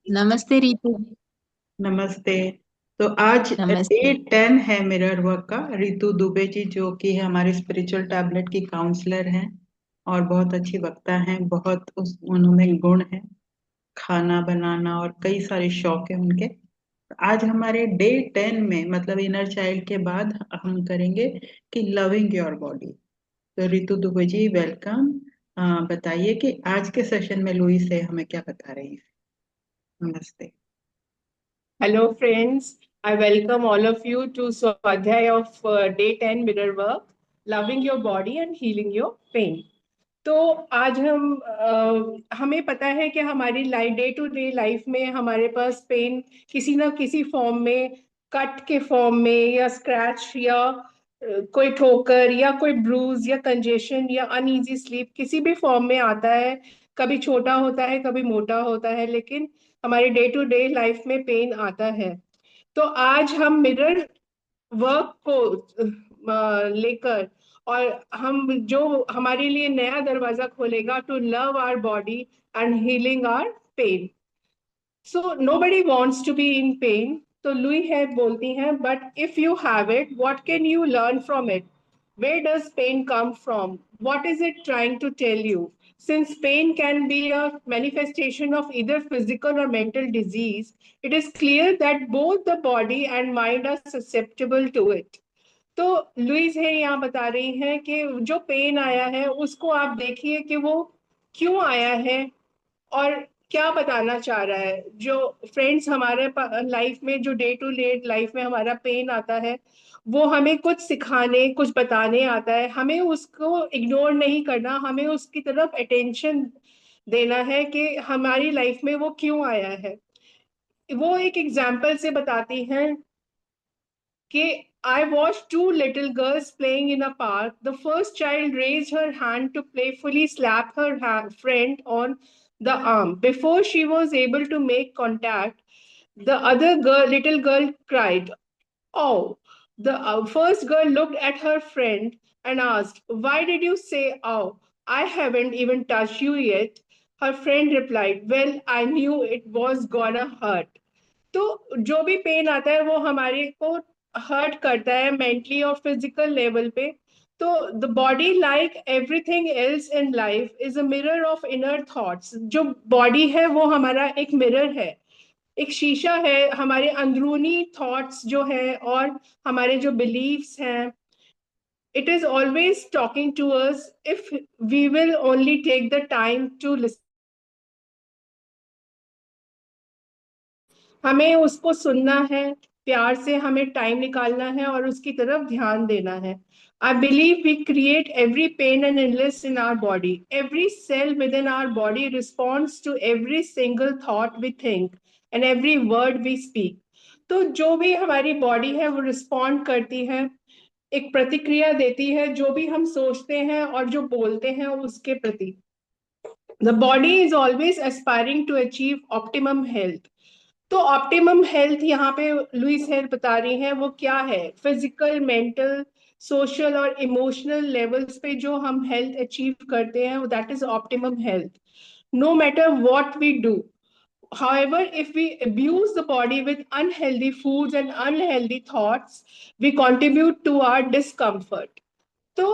नमस्ते रितु। नमस्ते। तो आज डे नमस्ते। 10 है मिरर वर्क का। रितु दुबे जी जो कि हमारे स्पिरिचुअल टैबलेट की काउंसलर हैं और बहुत अच्छी वक्ता हैं, बहुत उस उन्होंने गुण है, खाना बनाना और कई सारे शौक है उनके। आज हमारे डे 10 में मतलब इनर चाइल्ड के बाद हम करेंगे कि लविंग योर बॉडी। तो रितु दुबे जी वेलकम। बताइए कि आज के सेशन में लुई से हमें क्या बता रही है। नमस्ते। Hello, friends. I welcome all of you to Swadhyay of Day 10 Mirror Work, Loving Your Body and Healing Your Pain. तो आज हमें पता है कि हमारी life day to day life में हमारे पास पेन किसी ना किसी फॉर्म में, कट के फॉर्म में या स्क्रैच या कोई ठोकर या कोई ब्रूज या कंजेशन या अनईजी स्लीप किसी भी फॉर्म में आता है। कभी छोटा होता है, कभी मोटा होता है, लेकिन हमारे डे टू डे लाइफ में पेन आता है। तो आज हम मिरर वर्क को लेकर और हम जो हमारे लिए नया दरवाजा खोलेगा to love our body and healing our pain. So nobody wants to be in pain. तो लुई है बोलती हैं, but if you have it, what can you learn from it? Where does pain come from? What is it trying to tell you? Since pain can be a manifestation of either physical or mental disease, it is clear that both the body and mind are susceptible to it. तो Louis है यहाँ बता रही हैं कि जो pen आया है उसको आप देखिए कि वो क्यों आया है और क्या बताना चाह रहा है। जो फ्रेंड्स हमारे लाइफ में, जो डे टू डे लाइफ में हमारा पेन आता है, वो हमें कुछ सिखाने, कुछ बताने आता है। हमें उसको इग्नोर नहीं करना, हमें उसकी तरफ अटेंशन देना है कि हमारी लाइफ में वो क्यों आया है। वो एक एग्जाम्पल से बताती हैं कि I watched two little girls playing in a park. The first child raised her hand to playfully slap her friend on the arm. Before she was able to make contact, the little girl cried, "Oh!" The first girl looked at her friend and asked, "Why did you say oh? I haven't even touched you yet." Her friend replied, "Well, I knew it was gonna hurt." तो जो भी pen आता है वो हमारे को hurt करता है मेंटली और फिजिकल लेवल पे। तो the body like everything else in life is a mirror of inner thoughts. जो बॉडी है वो हमारा एक मिरर है, एक शीशा है हमारे अंदरूनी थॉट्स जो है और हमारे जो बिलीव्स हैं। It is always talking to us if we will only take the time to listen. हमें उसको सुनना है, प्यार से हमें टाइम निकालना है और उसकी तरफ ध्यान देना है। I believe we create every pain and illness in our body. Every cell within our body responds to every single thought we think and every word we speak. तो जो भी हमारी बॉडी है वो रिस्पॉन्ड करती है, एक प्रतिक्रिया देती है जो भी हम सोचते हैं और जो बोलते हैं उसके प्रति। The body is always aspiring to achieve optimum health. तो ऑप्टिमम हेल्थ यहाँ पे लुइस हेल्थ बता रही हैं वो क्या है। फिजिकल, मेंटल, सोशल और इमोशनल लेवल्स पे जो हम हेल्थ अचीव करते हैं that is optimum health, no matter what we do. However, if we abuse the body with unhealthy foods and unhealthy thoughts, we contribute to our discomfort. तो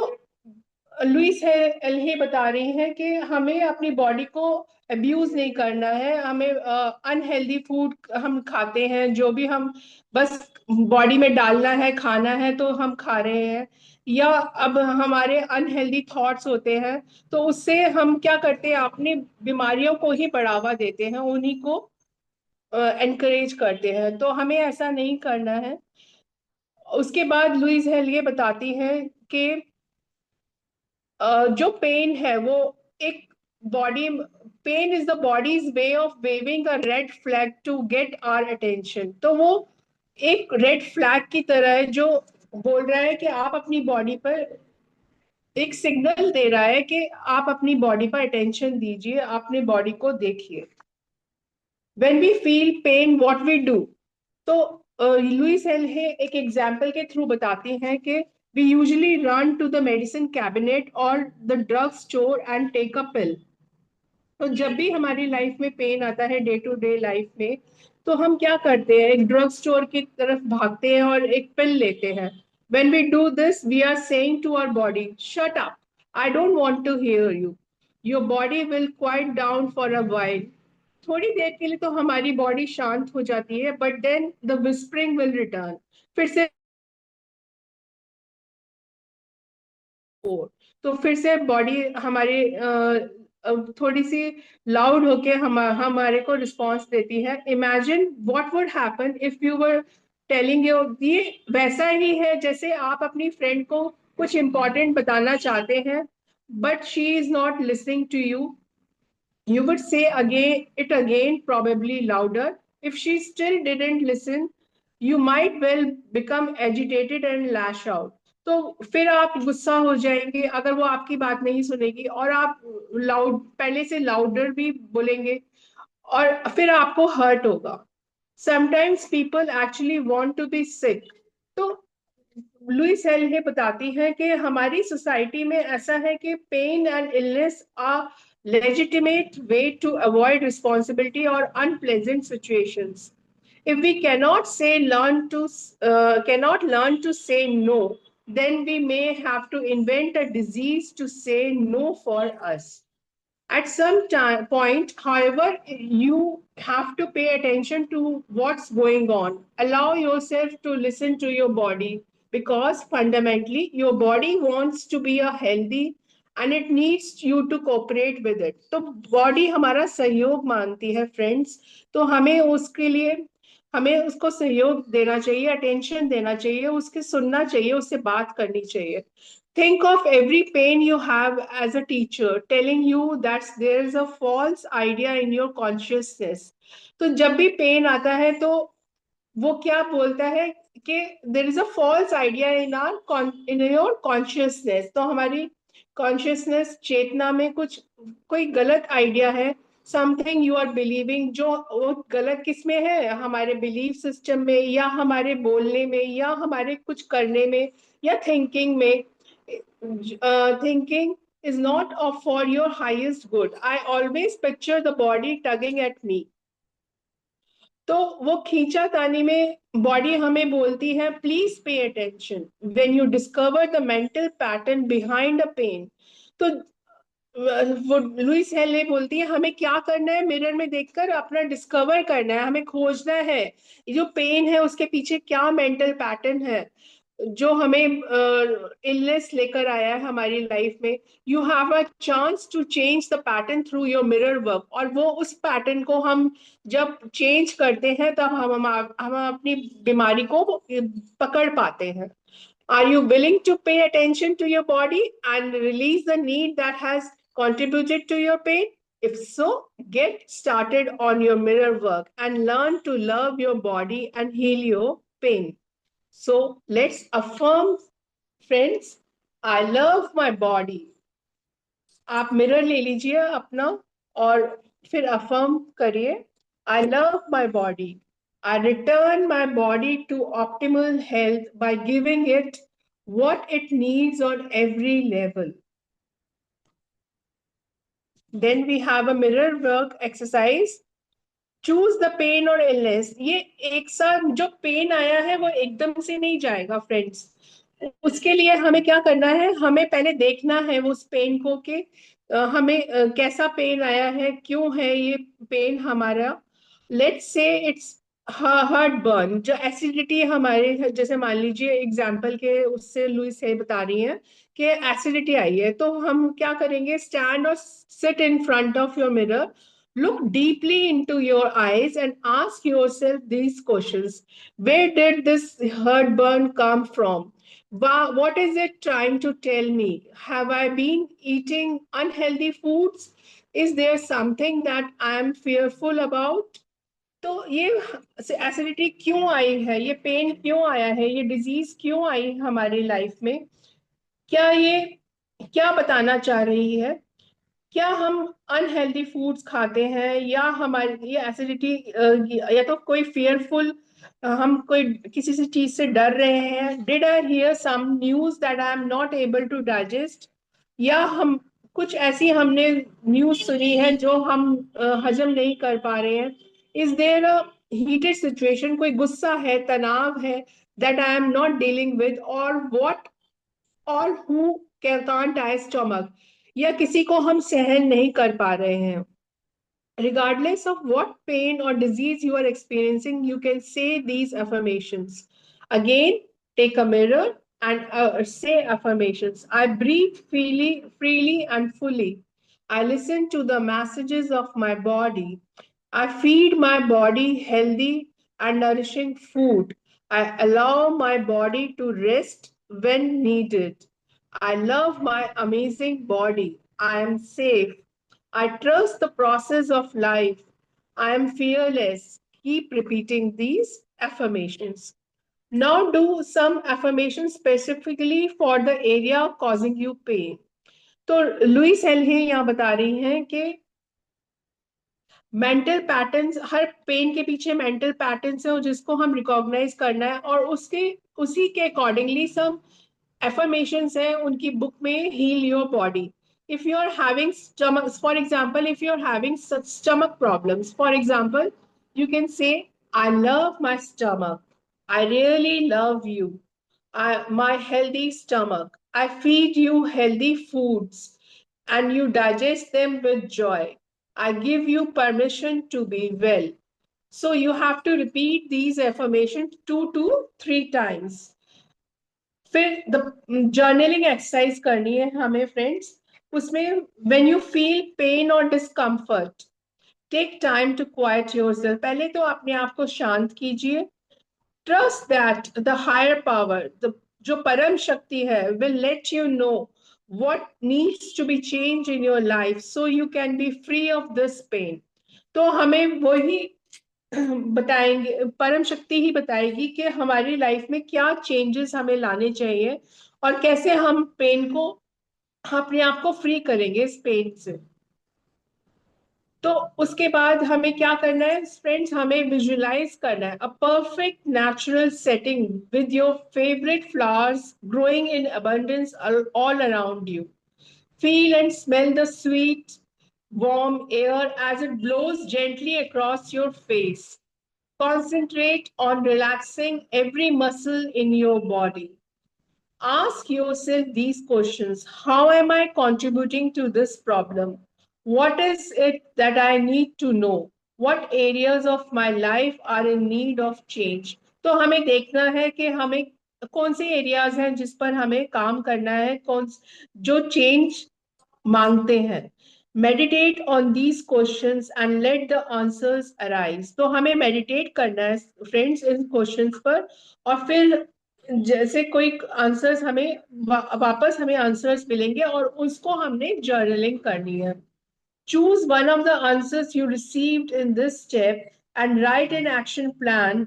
Louis है एल्हे बता रही हैं कि हमें अपनी बॉडी को अब्यूज नहीं करना है। हमें अनहेल्दी फूड हम खाते हैं, जो भी हम बस बॉडी में डालना है, खाना है तो हम खा रहे हैं। या अब हमारे अनहेल्दी थॉट्स होते हैं तो उससे हम क्या करते हैं, अपनी बीमारियों को ही बढ़ावा देते हैं, उन्हीं को एनकरेज करते हैं। तो हमें ऐसा नहीं करना है। उसके बाद लुइस हेल ये बताती हैं कि जो पेन है वो एक body, pain is the body's way of waving a red flag to get our attention. तो वो एक रेड फ्लैग की तरह है जो बोल रहा है कि आप अपनी बॉडी पर, एक सिग्नल दे रहा है कि आप अपनी बॉडी पर अटेंशन दीजिए, अपनी बॉडी को देखिए। When we feel pain what we do. तो लुइस हेल है एक एग्जाम्पल के थ्रू बताती हैं कि we usually run to the medicine cabinet और the drug store and take a pill. तो जब भी हमारी लाइफ में पेन आता है डे टू डे लाइफ में, तो हम क्या करते हैं, एक ड्रग स्टोर की तरफ भागते हैं और एक पिल लेते हैं. When we do this, we are saying to our body, shut up. I don't want to hear you. Your body will quiet down for a while. थोड़ी देर के लिए तो हमारी बॉडी शांत हो जाती है, but then the whispering will return. फिर से तो फिर से बॉडी हमारी थोड़ी सी लाउड होके हमारे को रिस्पॉन्स देती है. Imagine what would happen if you were telling your, ये वैसा ही है जैसे आप अपनी फ्रेंड को कुछ इंपॉर्टेंट बताना चाहते हैं, but she is not listening to you. You would say again it again, probably louder. If she still didn't listen, you might well become agitated and lash out. तो फिर आप गुस्सा हो जाएंगे अगर वो आपकी बात नहीं सुनेगी, और आप लाउड, पहले से लाउडर भी बोलेंगे, और फिर आपको हर्ट होगा. Sometimes people actually want to be sick. तो लुइस हेल ये बताती है कि हमारी सोसाइटी में ऐसा है कि pain and illness are legitimate way to avoid responsibility or unpleasant situations. If we cannot learn to say no, then we may have to invent a disease to say no for us. At some point, however, you have to pay attention to what's going on. Allow yourself to listen to your body, because fundamentally your body wants to be a healthy and it needs you to cooperate with it. तो body हमारा सहयोग मांगती है friends. तो हमें उसको सहयोग देना चाहिए, attention देना चाहिए, उसके सुनना चाहिए, उससे बात करनी चाहिए. Think of every pain you have as a teacher telling you that there is a false idea in your consciousness. तो जब भी पेन आता है तो वो क्या बोलता है कि there is a false idea in your consciousness. तो हमारी consciousness, चेतना में कोई गलत आइडिया है. समथिंग यू आर बिलीविंग, जो वो गलत किस में है, हमारे बिलीफ सिस्टम में, या हमारे बोलने में, या हमारे कुछ करने में, या थिंकिंग में. Thinking is not for your highest good. I always picture the body tugging at me. तो वो खींचातानी में बॉडी हमें बोलती है, please pay attention when you discover the mental pattern behind a pain. तो वो लुइस हेल ने बोलती है हमें क्या करना है, मिरर में देखकर अपना डिस्कवर करना है, हमें खोजना है जो पेन है उसके पीछे क्या मेंटल पैटर्न है जो हमें इलनेस लेकर आया है हमारी लाइफ में. You have a chance to change the pattern through your mirror work. और वो उस पैटर्न को हम जब चेंज करते हैं तब हम अपनी बीमारी को पकड़ पाते हैं. Are you willing to pay attention to your body and release the need that has contributed to your pain? If so, get started on your mirror work and learn to love your body and heal your pain. So let's affirm, friends, I love my body. आप mirror ले लीजिए अपना और फिर affirm करिए, I love my body. I return my body to optimal health by giving it what it needs on every level. Then we have a mirror work exercise. Choose the pain or illness. ये एक साथ जो pen आया है वो एकदम से नहीं जाएगा फ्रेंड्स. उसके लिए हमें क्या करना है, हमें पहले देखना है उस पेन को कि हमें कैसा पेन आया है, क्यों है ये पेन हमारा. Let's say its heart burn, जो एसिडिटी हमारे, जैसे मान लीजिए एग्जाम्पल के उससे लुइस है बता रही है कि एसिडिटी आई है, तो हम क्या करेंगे, स्टैंड और sit in front of your mirror. Look deeply into your eyes and ask yourself these questions. Where did this heartburn come from? What is it trying to tell me? Have I been eating unhealthy foods? Is there something that I am fearful about? तो ये acidity क्यों आई है, ये pen क्यों आया है, ये disease क्यों आई हमारी लाइफ में, क्या ये क्या बताना चाह रही है? क्या हम अनहेल्दी फूड्स खाते हैं, या हमारी ये एसिडिटी, या तो कोई फियरफुल, हम कोई किसी से चीज से डर रहे हैं. Did I hear some news that I am not able to digest? या हम कुछ ऐसी हमने न्यूज सुनी है जो हम हजम नहीं कर पा रहे हैं. Is there a heated situation, कोई गुस्सा है, तनाव है, that I am not dealing with, or what, or who can't I stomach, या किसी को हम सहन नहीं कर पा रहे हैं. Regardless of what pain or disease you are experiencing, you can say these affirmations. Again, take a mirror and say affirmations. I breathe freely and fully. I listen to the messages of my body. I feed my body healthy and nourishing food. I allow my body to rest when needed. I love my amazing body. I am safe. I trust the process of life. I am fearless. Keep repeating these affirmations. Now do some affirmations specifically for the area causing you pain. तो Louis एलहे यहाँ बता रही हैं कि mental patterns, हर pen के पीछे mental patterns है जिसको हम रिकॉग्नाइज करना है, और उसके उसी के अकॉर्डिंगली सब affirmations है उनकी बुक में. Heal your body. If you are having stomach, for example, if you are having such stomach problems, for example, you can say, I love my stomach. I really love you. My healthy stomach. I feed you healthy foods and you digest them with joy. I give you permission to be well. So you have to repeat these affirmations 2 to 3 times. फिर the journaling exercise करनी है हमें friends. उसमें when you feel pain और discomfort, take time to quiet yourself. पहले तो अपने आप को शांत कीजिए. Trust that the higher power, the जो परम शक्ति है, will let you know what needs to be changed in your life so you can be free of this pain. तो हमें वही बताएंगे, परम शक्ति ही बताएगी कि हमारी लाइफ में क्या चेंजेस हमें लाने चाहिए और कैसे हम पेन को, अपने आप को फ्री करेंगे इस पेन से. तो उसके बाद हमें क्या करना है फ्रेंड्स, हमें विजुलाइज करना है a perfect natural setting with your favourite flowers growing in abundance all around you. Feel and smell the sweet, warm air as it blows gently across your face. Concentrate on relaxing every muscle in your body. Ask yourself these questions. How am I contributing to this problem? What is it that I need to know? What areas of my life are in need of change? तो हमें देखना है कि हमें कौन से areas हैं जिस पर हमें काम करना है, कौन जो चेंज मांगते हैं. Meditate on these questions and let the answers arise. तो हमें मेडिटेट करना है फ्रेंड्स इन क्वेश्चंस पर, और फिर जैसे कोई आंसर्स हमें वापस हमें आंसर्स मिलेंगे और उसको हमने जर्नलिंग करनी है. Choose one of the answers you received in this step and right an action plan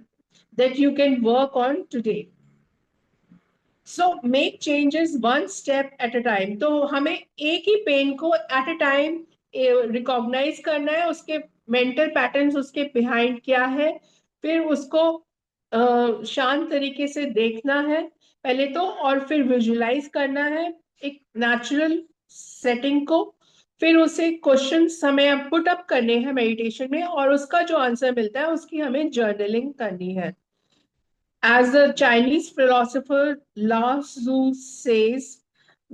that you can work on today. So make changes one step at a time. तो हमें एक ही pen को at a time recognise करना है, उसके mental patterns उसके behind क्या है, फिर उसको शांत तरीके से देखना है पहले तो, और फिर विजुलाइज करना है एक नेचुरल सेटिंग को. फिर उसे क्वेश्चन हमें पुट अप करने हैं मेडिटेशन में, और उसका जो आंसर मिलता है उसकी हमें जर्नलिंग करनी है. As the Chinese philosopher Lao Tzu says,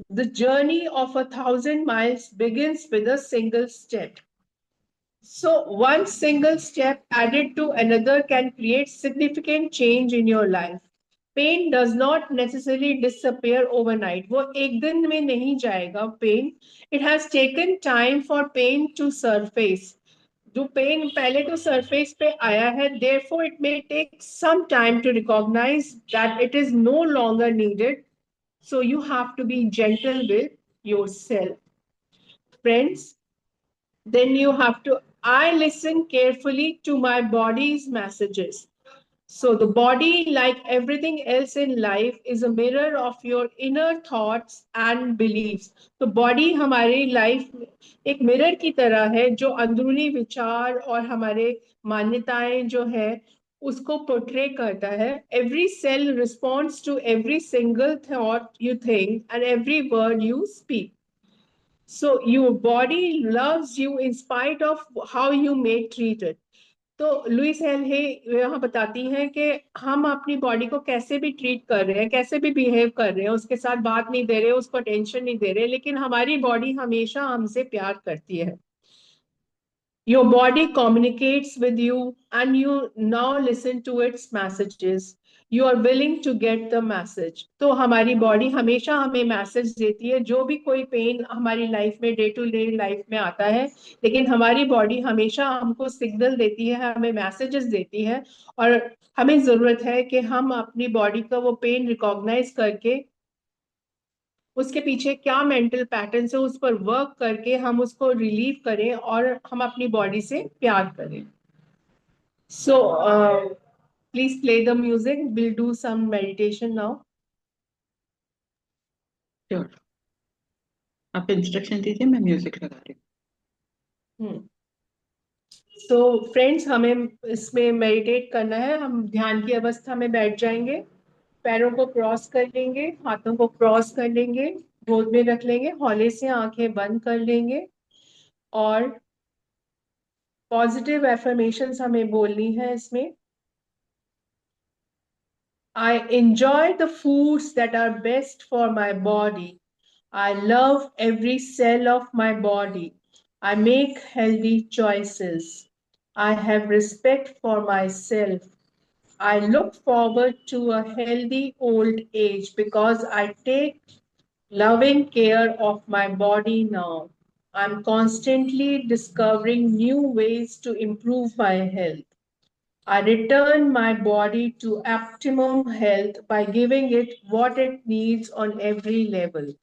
the journey of 1,000 miles begins with a single step. So one single step added to another can create significant change in your life. Pain does not necessarily disappear overnight. वो एक दिन में नहीं जाएगा pain. It has taken time for pain to surface. जो pen पहले तो surface पे आया है, therefore it may take some time to recognize that it is no longer needed. So you have to be gentle with yourself. Friends, then you have to, I listen carefully to my body's messages. So the body, like everything else in life, is a mirror of your inner thoughts and beliefs. तो body हमारी life में एक mirror की तरह है जो अंदरूनी विचार और हमारे मान्यताएं जो है उसको portray करता है. Every cell responds to every single thought you think and every word you speak. So your body loves you in spite of how you may treat it. तो लुइस हेल हे यहाँ बताती हैं कि हम अपनी बॉडी को कैसे भी ट्रीट कर रहे हैं, कैसे भी बिहेव कर रहे हैं, उसके साथ बात नहीं दे रहे, उसको टेंशन नहीं दे रहे, लेकिन हमारी बॉडी हमेशा हमसे प्यार करती है. Your body communicates with you and you now listen to its messages. You are willing to get the message. तो हमारी बॉडी हमेशा हमें मैसेज देती है, जो भी कोई पेन हमारी लाइफ में डे टू डे लाइफ में आता है, लेकिन हमारी बॉडी हमेशा हमको सिग्नल देती है, हमें मैसेजेस देती है. और हमें जरूरत है कि हम अपनी बॉडी का वो पेन रिकॉग्नाइज करके उसके पीछे क्या मेंटल पैटर्न है उस पर वर्क करके हम उसको रिलीव करें और हम अपनी बॉडी से प्यार करें. So please play the music. Will do some meditation now. Sure, आप इंस्ट्रक्शन दीजिए, मैं म्यूजिक लगा रही हूँ. तो फ्रेंड्स, हमें इसमें मेडिटेट करना है. हम ध्यान की अवस्था में बैठ जाएंगे, पैरों को क्रॉस कर लेंगे, हाथों को क्रॉस कर लेंगे, गोद में रख लेंगे, हौले से आंखें बंद कर लेंगे और पॉजिटिव एफर्मेशंस हमें बोलनी है इसमें. I enjoy the foods that are best for my body. I love every cell of my body. I make healthy choices. I have respect for myself. I look forward to a healthy old age because I take loving care of my body now. I'm constantly discovering new ways to improve my health. I return my body to optimum health by giving it what it needs on every level.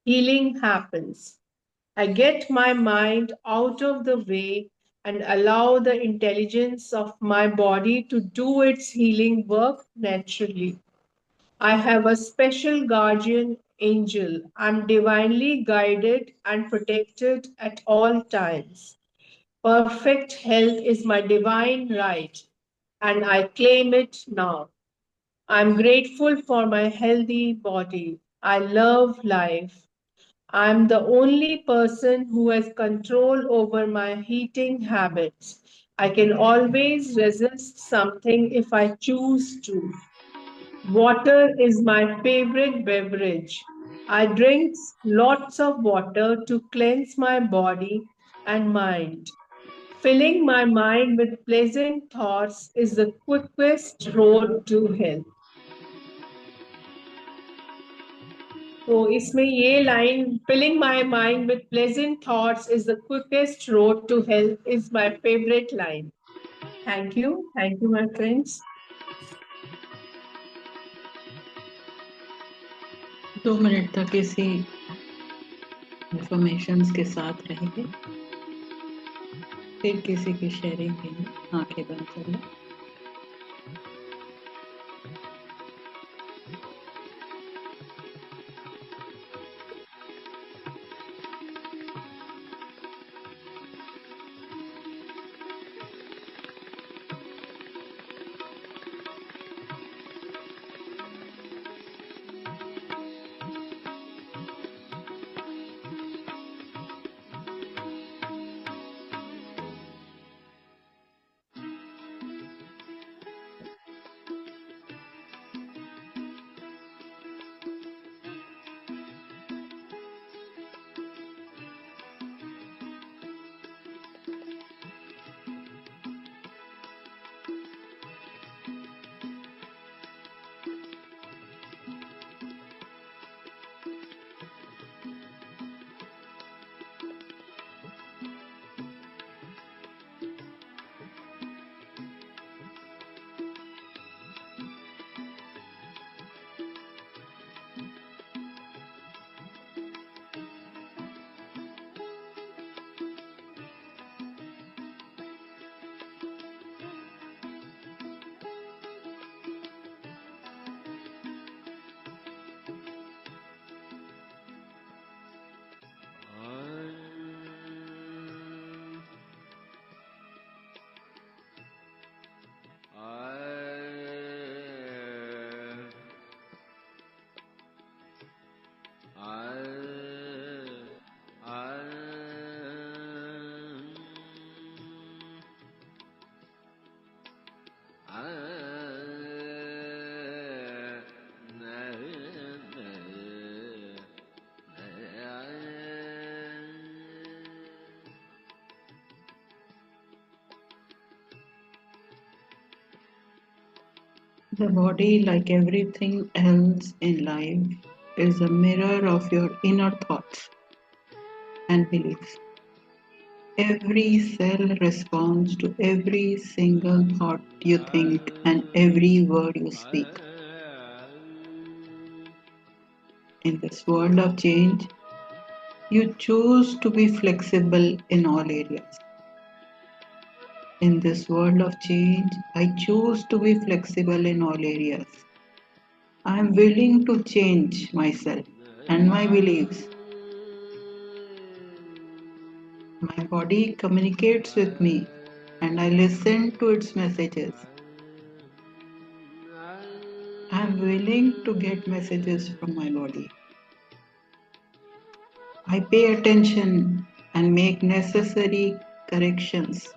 Healing happens. I get my mind out of the way and allow the intelligence of my body to do its healing work naturally. I have a special guardian angel. I'm divinely guided and protected at all times. Perfect health is my divine right, and I claim it now. I'm grateful for my healthy body. I love life. I'm the only person who has control over my eating habits. I can always resist something if I choose to. Water is my favorite beverage. I drink lots of water to cleanse my body and mind. Filling my mind with pleasant thoughts is the quickest road to health. तो इसमें ये line, filling my mind with pleasant thoughts is the quickest road to health, is my favorite line. Thank you my friends. 2 minute तक इसी informations के साथ रहेंगे, फिर किसी की शेयरिंग के लिए आंखें बंद कर लें. The body, like everything else in life, is a mirror of your inner thoughts and beliefs. Every cell responds to every single thought you think and every word you speak. In this world of change, you choose to be flexible in all areas. In this world of change, I choose to be flexible in all areas. I am willing to change myself and my beliefs. My body communicates with me and I listen to its messages. I am willing to get messages from my body. I pay attention and make necessary corrections.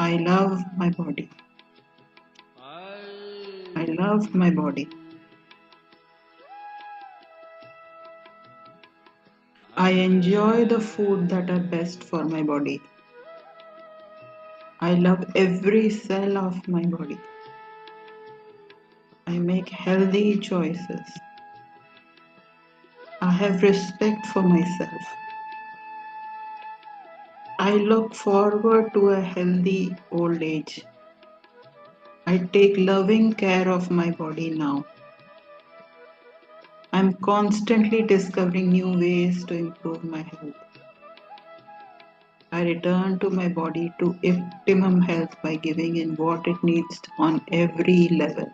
I love my body. I love my body. I enjoy the food that are best for my body. I love every cell of my body. I make healthy choices. I have respect for myself. I look forward to a healthy old age. I take loving care of my body now. I'm constantly discovering new ways to improve my health. I return to my body to optimum health by giving in what it needs on every level.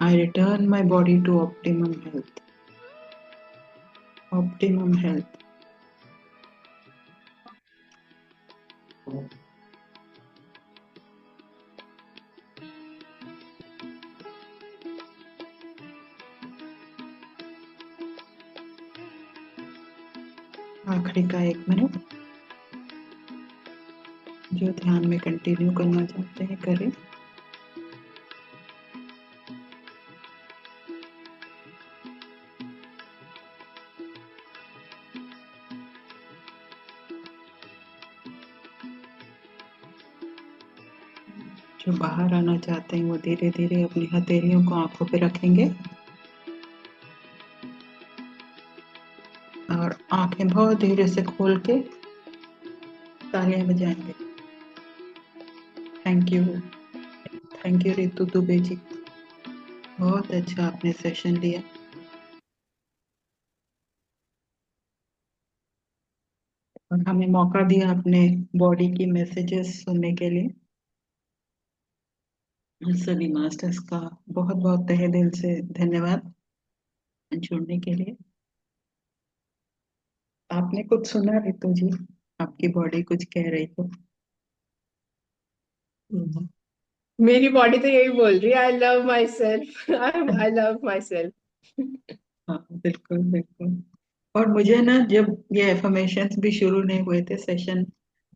I return my body to optimum health. Optimum health. आखिरी का 1 minute जो ध्यान में continue करना चाहते हैं करें. जो बाहर आना चाहते हैं वो धीरे धीरे अपनी हथेलियों को आंखों पे रखेंगे और आंखें बहुत धीरे से खोल के तालियां बजाएंगे. थैंक यू रितु दुबे जी. बहुत अच्छा आपने सेशन लिया. और हमें मौका दिया अपने बॉडी की मैसेजेस सुनने के लिए. सभी मास्टर्स का बहुत बहुत तहे दिल से धन्यवाद जुड़ने के लिए. आपने कुछ सुना रितु जी? आपकी बॉडी कुछ कह रही तो. मेरी बॉडी तो यही बोल रही है, I love my self. I love my self. हाँ बिल्कुल बिल्कुल. और मुझे ना जब ये एफर्मेशंस भी शुरू नहीं हुए थे सेशन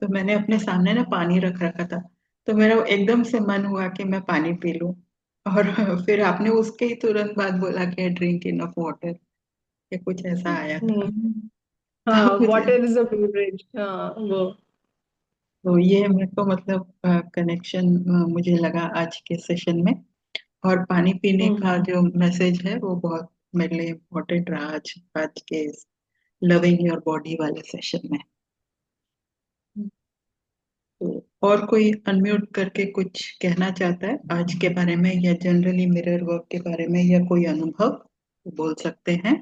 तो मैंने अपने सामने ना पानी रख रखा था तो मेरा एकदम से मन हुआ कि मैं पानी पी लूं. और फिर आपने उसके ही तुरंत बाद बोला कि ड्रिंक इनफ वाटर या कुछ ऐसा आया था. हाँ, तो मुझे वाटर इज अ बेवरेज. हाँ, वो. तो ये मेरे को मतलब कनेक्शन मुझे लगा आज के सेशन में. और पानी पीने का जो मैसेज है वो बहुत मेरे लिए इम्पोर्टेंट रहा आज आज के लविंग योर बॉडी वाले सेशन में. तो और कोई अनम्यूट करके कुछ कहना चाहता है आज के बारे में या जनरली मिरर वर्क के बारे में या कोई अनुभव बोल सकते हैं.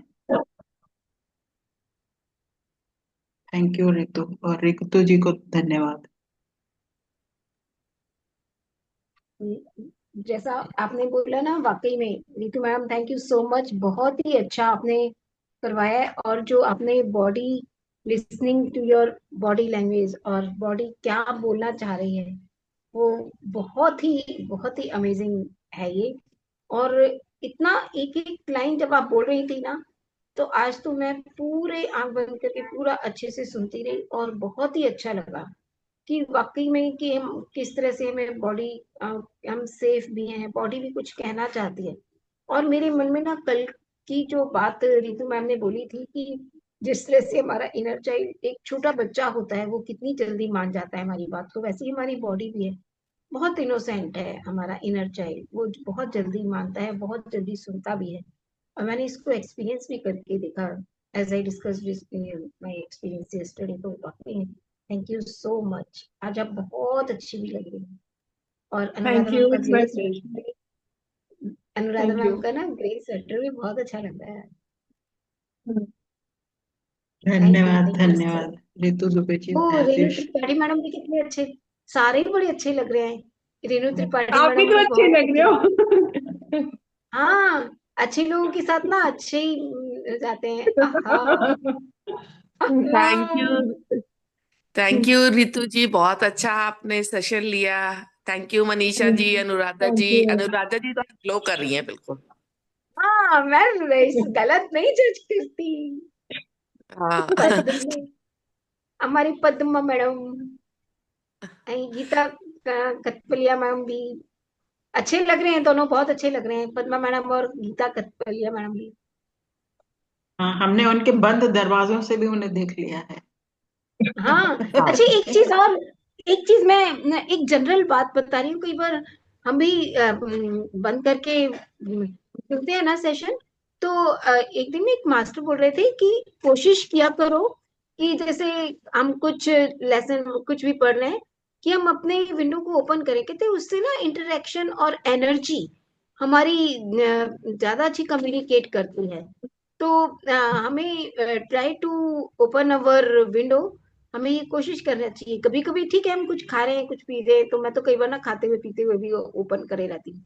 Thank you Ritu. और रितु जी को धन्यवाद. जैसा आपने बोला ना, वाकई में Ritu ma'am, thank you so much. बहुत ही अच्छा आपने करवाया है. और जो आपने body, listening to your body language और बॉडी क्या बोलना चाह रही है, वो बहुत ही अमेजिंग है ये. और इतना एक एक लाइन जब आप बोल रही थी ना, तो आज तो मैं पूरे आंख बंद करके पूरा अच्छे से सुनती रही और बहुत ही अच्छा लगा कि वाकई में कि हम किस तरह से हमें बॉडी, हम सेफ भी हैं, बॉडी भी कुछ कहना चाहती है. और मेरे मन में ना कल की जो बात रितु मैम ने बोली थी कि जिस तरह से हमारा इनर चाइल्ड एक छोटा बच्चा होता है, वो कितनी जल्दी मान जाता है हमारी बात को, वैसे ही हमारी बॉडी भी है, बहुत इनोसेंट है हमारा इनर चाइल्ड, वो बहुत जल्दी मानता है, बहुत जल्दी सुनता भी है। और मैंने इसको एक्सपीरियंस भी करके देखा, as I discuss my experience yesterday. तो वाकई थैंक यू सो मच, आज आप बहुत अच्छी भी लग रही हैं। और अनुराधा थैंक मैम यू, का it's grey my pleasure. Sweater, Anuradha thank ma'am you. का ना ग्रे स्वेटर भी बहुत अच्छा लग रहा है। धन्यवाद थैंक यू सर। धन्यवाद। रितु दुबे जी, ओ एज रेणु यू। त्रिपाठी मैडम भी कितने अच्छे, सारे ही बड़े अच्छे लग रहे हैं। रेणु त्रिपाठी आप भी मैडम तो भी अच्छे बहुत लग रहे अच्छे। हो। हाँ, अच्छे लोगों के साथ ना अच्छे ही जाते हैं। आहा। Thank you, thank you Ritu ji, बहुत अच्छा आपने सेशन लिया। Thank you Manisha ji, Anuradha thank ji. You. Anuradha ji तो ग्लो कर रही हैं बिल्कुल। हाँ, मैं इस गलत नहीं जज करती। हाँ। पद्म, हमारी पद्मा मैडम, गीता कथपलिया मैम भी अच्छे लग रहे हैं, दोनों बहुत अच्छे लग रहे हैं, पद्मा मैडम और गीता कथपलिया मैडम भी। हाँ, हमने उनके बंद दरवाजों से भी उन्हें देख लिया है। हाँ। हाँ। अच्छा, एक चीज और, एक चीज मैं एक जनरल बात बता रही हूँ। कई बार हम भी बंद करके सुनते हैं ना सेशन, तो एक दिन एक मास्टर बोल रहे थे कि कोशिश किया करो कि जैसे हम कुछ लेसन कुछ भी पढ़ रहे हैं, कि हम अपने विंडो को ओपन करें, कहते हैं उससे ना इंटरेक्शन और एनर्जी हमारी ज्यादा अच्छी कम्युनिकेट करती है। तो हमें try to open our window, हमें ये कोशिश करना चाहिए। कभी कभी ठीक है, हम कुछ खा रहे हैं कुछ पी रहे हैं, तो मैं तो कई बार ना खाते हुए पीते हुए भी ओपन करे रहती हूँ,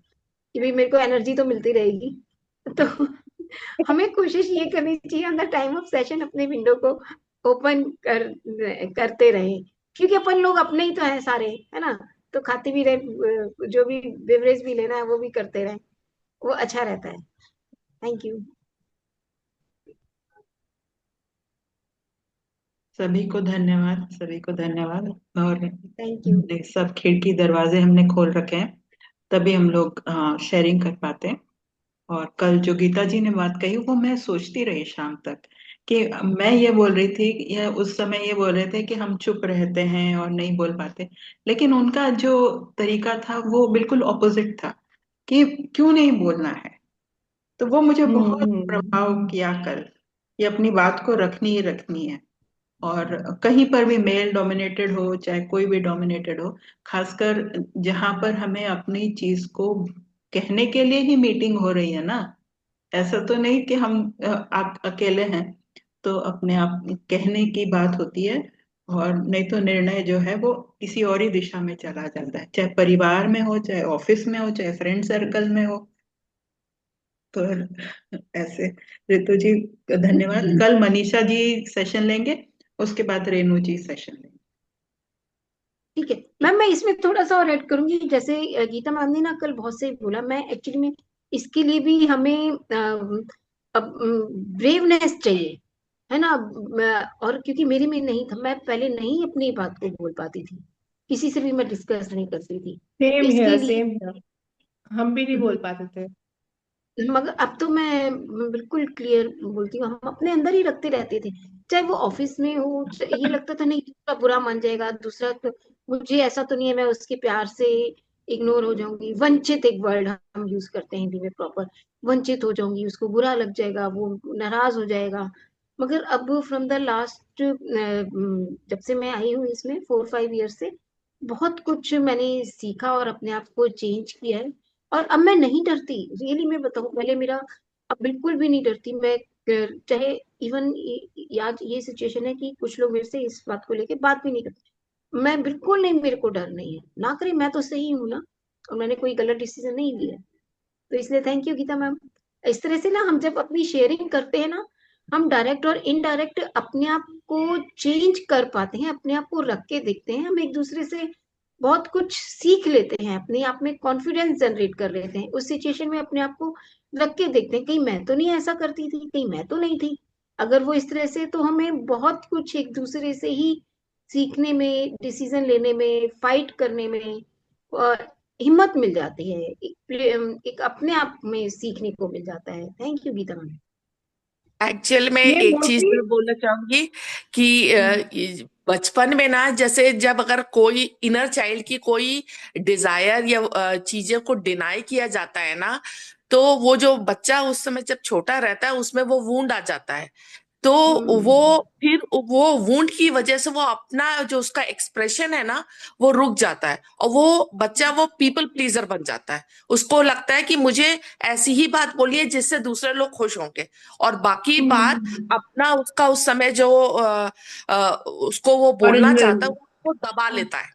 कि भाई मेरे को एनर्जी तो मिलती रहेगी। तो हमें कोशिश ये करनी चाहिए on the time of session अपने विंडो को ओपन करते रहे, क्योंकि अपन लोग अपने ही तो है सारे, है ना। तो खाते भी रहे, जो भी बेवरेज भी लेना है वो भी करते रहे, वो अच्छा रहता है। Thank you. सभी को धन्यवाद, सभी को धन्यवाद। और थैंक यू। सब खिड़की दरवाजे हमने खोल रखे हैं, तभी हम लोग शेयरिंग कर पाते हैं। और कल जो गीता जी ने बात कही वो मैं सोचती रही शाम तक, कि मैं ये बोल रही थी, या उस समय ये बोल रहे थे कि हम चुप रहते हैं और नहीं बोल पाते, लेकिन उनका जो तरीका था वो बिल्कुल ऑपोजिट था, कि क्यों नहीं बोलना है। तो वो मुझे बहुत हम्म। प्रभाव किया कल, ये अपनी बात को रखनी ही रखनी है। और कहीं पर भी मेल डोमिनेटेड हो चाहे कोई भी डोमिनेटेड हो, खासकर जहां पर हमें अपनी चीज को कहने के लिए ही मीटिंग हो रही है ना, ऐसा तो नहीं कि हम अकेले हैं, तो अपने आप कहने की बात होती है। और नहीं तो निर्णय जो है वो किसी और ही दिशा में चला जाता है, चाहे परिवार में हो, चाहे ऑफिस में हो, चाहे फ्रेंड सर्कल में हो। तो ऐसे, रितु जी धन्यवाद। कल मनीषा जी सेशन लेंगे, उसके बाद रेणु जी सेशन लेंगे। ठीक है मैम, मैं इसमें थोड़ा सा और ऐड करूंगी। जैसे गीता मैम ने ना कल बहुत सही बोला, मैं एक्चुअली में इसके लिए भी हमें ब्रेवनेस चाहिए, है ना। और क्योंकि मेरे में नहीं था, मैं पहले नहीं अपनी बात को बोल पाती थी, किसी से भी मैं डिस्कस नहीं करती थी। सेम इसके हियर, लिए सेम हियर। हम भी नहीं बोल पाते थे। मगर अब तो मैं बिल्कुल क्लियर बोलती हूँ। हम अपने अंदर ही रखते रहते थे, चाहे वो ऑफिस में हो, ये लगता था नहीं दूसरा बुरा मान जाएगा, दूसरा तो मुझे ऐसा तो नहीं है मैं उसके प्यार से इग्नोर हो जाऊंगी। वंचित एक वर्ड हम यूज करते हैं हिंदी में प्रॉपर, वंचित हो जाऊंगी, उसको बुरा लग जाएगा, वो नाराज हो जाएगा। मगर अब फ्रॉम द लास्ट, जब से मैं आई हूँ इसमें 4-5 ईयर से, बहुत कुछ मैंने सीखा और अपने आप को चेंज किया है। और अब मैं नहीं डरती, रियली मैं बताऊं, पहले मेरा, अब बिल्कुल भी नहीं डरती मैं। चाहे इवन आज ये सिचुएशन है कि कुछ लोग मेरे से इस बात को लेके बात भी नहीं करते, मैं बिल्कुल नहीं, मेरे को डर नहीं है ना, करे मैं तो सही हूं ना, और मैंने कोई गलत डिसीजन नहीं लिया। तो इसलिए थैंक यू गीता मैम। इस तरह से ना हम जब अपनी शेयरिंग करते हैं ना, हम डायरेक्ट और इनडायरेक्ट अपने आप को चेंज कर पाते हैं, अपने आप को रख के देखते हैं, हम एक दूसरे से बहुत कुछ सीख लेते हैं, अपने आप में कॉन्फिडेंस जनरेट कर लेते हैं, उस सिचुएशन में अपने आप को रख के देखते हैं, कहीं मैं तो नहीं ऐसा करती थी, कहीं मैं तो नहीं थी। अगर वो इस तरह से, तो हमें बहुत कुछ एक दूसरे से ही सीखने में, डिसीजन लेने में, फाइट करने में हिम्मत मिल जाती है, एक अपने आप में सीखने को मिल जाता है। Thank you Gita ma'am. Actual में ये एक चीज मोस्टली मैं बोलना चाहूंगी कि ये बचपन में ना, जैसे जब अगर कोई इनर चाइल्ड की कोई डिजायर या चीजें को डिनाई किया जाता है ना, तो वो जो बच्चा उस समय जब छोटा रहता है उसमें वो वूंड आ जाता है। तो वो फिर वो वुंड की वजह से वो अपना जो उसका एक्सप्रेशन है ना, वो रुक जाता है, और वो बच्चा वो पीपल प्लीजर बन जाता है। उसको लगता है कि मुझे ऐसी ही बात बोलिए जिससे दूसरे लोग खुश होंगे, और बाकी बात अपना उसका उस समय जो उसको वो बोलना ओरिजिनल। चाहता है वो दबा लेता है।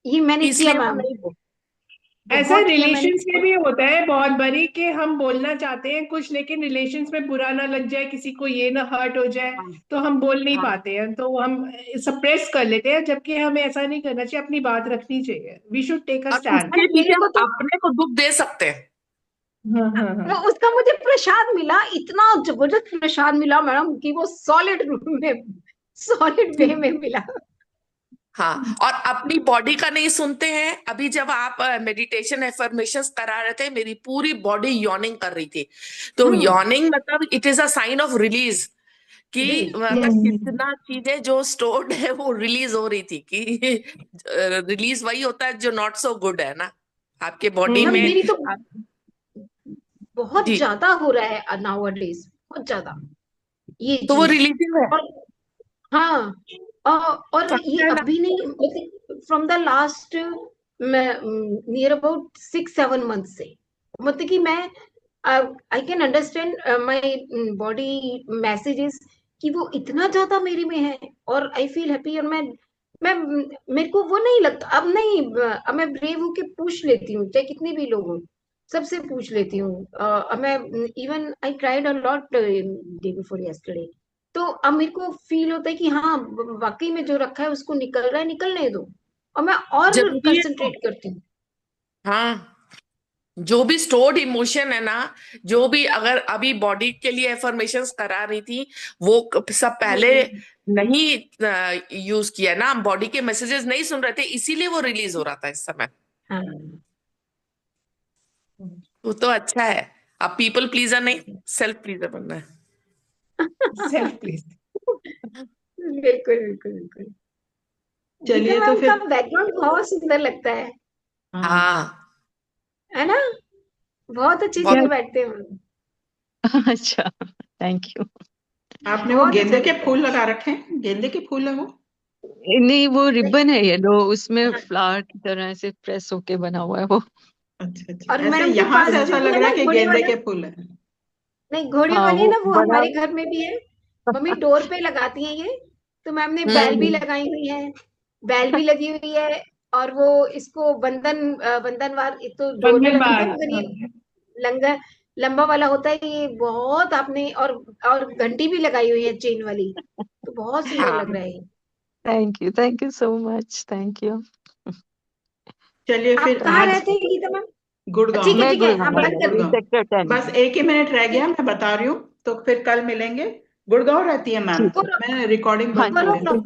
ये मैंने किया इसलिए वो मैम, नहीं बोल। ऐसा बहुत किया मैंने। रिलेशंस में भी होता है बहुत बारी कि हम बोलना चाहते हैं कुछ, लेकिन रिलेशंस में बुरा ना लग जाए, किसी को ये ना हर्ट हो जाए, हाँ, तो हम बोल नहीं हाँ। पाते हैं, तो हम सप्रेस कर लेते हैं, जबकि हमें ऐसा नहीं करना चाहिए, अपनी बात रखनी चाहिए। वी शुड टेक अ और स्टैंड। उसके पीछे मेरे हम को तो अपने को दुख दे सकते हैं। हाँ हाँ हाँ। उसका मुझे प्रसाद मिला, इतना जबरदस्त प्रसाद मिला मैडम कि वो सॉलिड वे में मिला। हाँ, और अपनी बॉडी का नहीं सुनते हैं। अभी जब आप मेडिटेशन एफर्मेशंस करा रहे थे, मेरी पूरी बॉडी यॉर्निंग कर रही थी। तो यॉर्निंग मतलब it is a sign of release, कि मतलब कितना चीजें जो स्टोर्ड है वो रिलीज हो रही थी, कि रिलीज वही होता है जो नॉट सो गुड है ना आपके बॉडी मैम में। मेरी तो आप, बहुत जी, ज्यादा हो रहा है नाउ डेज, बहुत ज्यादा ये तो वो चीज। रिलीजिंग है। और हाँ, और ये करते हैं ना। अभी नहीं, मतलब from the last near about 6-7 month से, मतलब कि मैं I can understand my body messages कि वो इतना ज्यादा मेरे में है, और आई फील हैप्पी। और मैं मेरे को वो नहीं लगता अब, नहीं अब मैं ब्रेव हूँ कि पूछ लेती हूँ, चाहे कितने भी लोग हों, सबसे पूछ लेती हूँ। अब मैं even I tried a lot day before yesterday, तो अब मेरे को फील होता है कि हाँ, वाकई में जो रखा है उसको निकल रहा है, निकलने दो, और मैं और जरूरी है तो। कंसंट्रेट करती हूँ। हाँ, जो भी स्टोर्ड इमोशन है ना, जो भी अगर अभी बॉडी के लिए एफर्मेशंस करा रही थी, वो सब पहले नहीं यूज किया ना, बॉडी के मैसेजेस नहीं सुन रहे थे, इसीलिए वो रिलीज हो रहा था इस समय। हाँ, वो तो अच्छा है। अब पीपल प्लीजर नहीं, सेल्फ प्लीजर बनना है। Self please. बिल्कुल बिल्कुल बिल्कुल। गीता चलिए तो मैम का फिर। बैकग्राउंड बहुत सुंदर लगता हाँ, हाँ, है ना? बहुत अच्छी बहुत। जगह बैठते हैं हम। अच्छा, थैंक यू। आपने वो बहुत अच्छा गेंदे के लगता फूल लगा रखे हैं? गेंदे के फूल है वो? नहीं, वो है। रिबन है येलो, उसमें फ्लावर की तरह से प्रेस होके बना हुआ है वो। अच्छा अच्छा, और ऐसे मैडम के यहाँ से पास जो ऐसा भी लग है रहा ना, है कि घोड़े गेंदे वाला, के फूल है। नहीं घोड़े हाँ, वाली है वो ना, वो बड़ा। हमारे घर में भी है। मम्मी डोर पे लगाती है ये, तो मैम ने बैल भी हम्म। लगाई हुई है, बैल भी लगी हुई है। और वो इसको बंधनवार, एक तो डोर पे बंधन रखते बार। हैं, मगर ये लंगा लंबा वाला होता है ये, बहुत आपने, और घंटी भी लगाई हुई है चेन वाली, तो बहुत सुंदर हाँ, लग रहा है ये। Thank you so much, thank you. चलिए आप फिर कहाँ आज रहते हैं गीता मैम? गुड़गांव ठीक है में। मैं ठीक है, हाँ गुड़गांव में बात रहती करते हूँ, हैं। गुड़गांव। सेक्टर 10 बस में। 1 ही मिनट रह ठीक गया, मैं बता रही हूँ, तो फिर कल मिलेंगे। गुड़गांव रहती है मैम? ठीक है। करो मैं रिकॉर्डिंग हाँ बंद कर जी, करो हाँ लेती जी। हूँ।